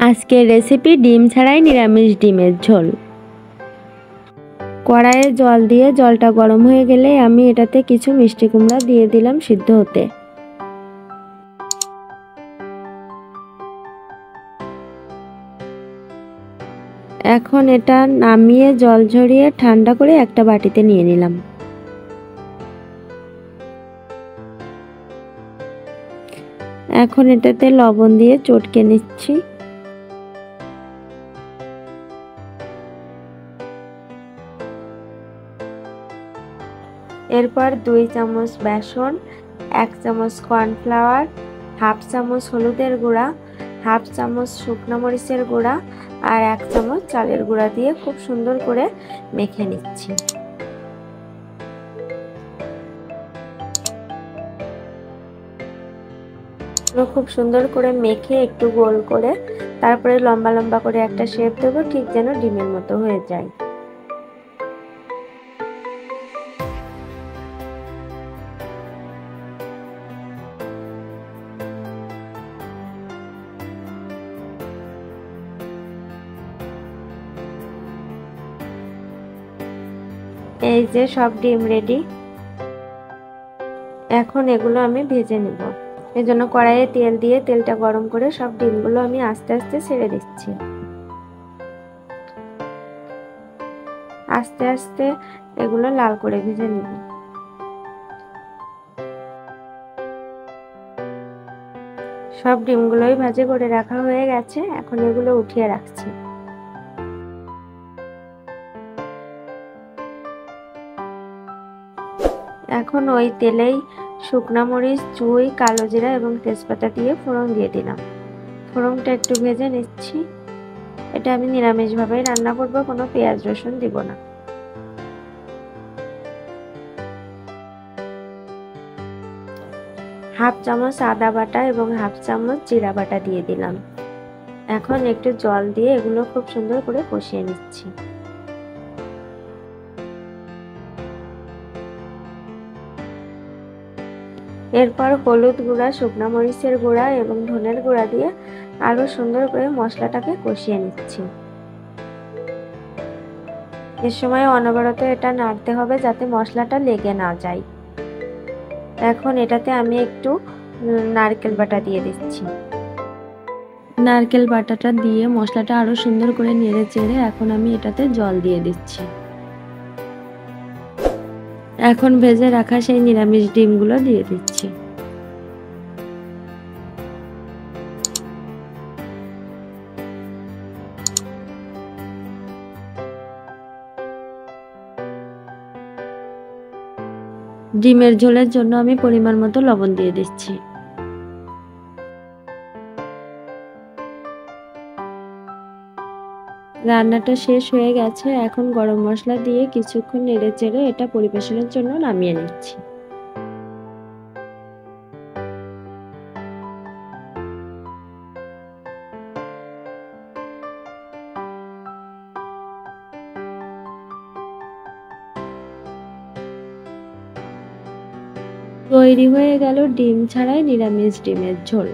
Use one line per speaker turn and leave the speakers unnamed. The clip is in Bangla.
আজকের রেসিপি ডিম ছাড়াই নিরামিষ ডিমের ঝোল। কড়াইয়ে জল দিয়ে জলটা গরম হয়ে গেলে আমি এটাতে কিছু মিষ্টি কুমড়া দিয়ে দিলাম সিদ্ধ হতে। এখন এটা নামিয়ে জল ঝরিয়ে ঠান্ডা করে একটা বাটিতে নিয়ে নিলাম। এখন এটাতে লবণ দিয়ে চটকে নিচ্ছি। এরপর 2 চামচ বেসন, 1 চামচ কর্নফ্লাওয়ার, হাফ চামচ হলুদের গুঁড়া, হাফ চামচ শুকনো মরিচের গুঁড়া আর 1 চামচ চালের গুঁড়া দিয়ে খুব সুন্দর করে মেখে নিচ্ছি। খুব সুন্দর করে মেখে একটু গোল করে তারপরে লম্বা লম্বা করে একটা শেপ দেবো, ঠিক যেন ডিমের মতো হয়ে যায়। এই যে সব ডিম রেডি। এখন এগুলো আমি ভেজে নেব। এজন্য কড়াইয়ে তেল দিয়ে তেলটা গরম করে সব ডিমগুলো আমি আস্তে আস্তে ছেড়ে দিচ্ছি। আস্তে আস্তে এগুলো লাল করে ভেজে নেব। সব ডিমগুলোই ভাজে করে রাখা হয়ে গেছে, এখন এগুলো উঠিয়ে রাখছি। এখন ওই তেলেই শুকনা মরিচ, চুই, কালো জিরা এবং তেজপাতা দিয়ে ফোড়ন দিয়ে দিলাম। ফোড়নটা একটু ভেজে নিচ্ছি। এটা আমি নিরামিষভাবেই রান্না করব, কোনো পেঁয়াজ রসুন দিব না। হাফ চামচ আদা বাটা এবং হাফ চামচ জিরা বাটা দিয়ে দিলাম। এখন একটু জল দিয়ে এগুলো খুব সুন্দর করে কষিয়ে নিচ্ছি। এরপর হলুদ গুঁড়া, শুকনো মরিচের গুঁড়া এবং ধনের গুঁড়া দিয়ে আরো সুন্দর করে মশলাটাকে কষিয়ে নিচ্ছি। এর সময় অনবরত এটা নাড়তে হবে যাতে মশলাটা লেগে না যায়। এখন এটাতে আমি একটু নারকেল বাটা দিয়ে দিচ্ছি। নারকেল বাটাটা দিয়ে মশলাটা আরো সুন্দর করে নেড়ে চেড়ে এখন আমি এটাতে জল দিয়ে দিচ্ছি। এখন ভেজে রাখা সেই নিরামিষ ডিমগুলো দিয়ে দিচ্ছি। ডিমের ঝোলের জন্য আমি পরিমাণ মতো লবণ দিয়ে দিচ্ছি। রান্নাটা শেষ হয়ে গেছে। এখন গরম মশলা দিয়ে কিছুক্ষণ নেড়ে চেড়ে এটা পরিবেশনের জন্য নামিয়ে নিচ্ছি। তৈরি হয়ে গেল ডিম ছাড়াই নিরামিষ ডিমের ঝোল।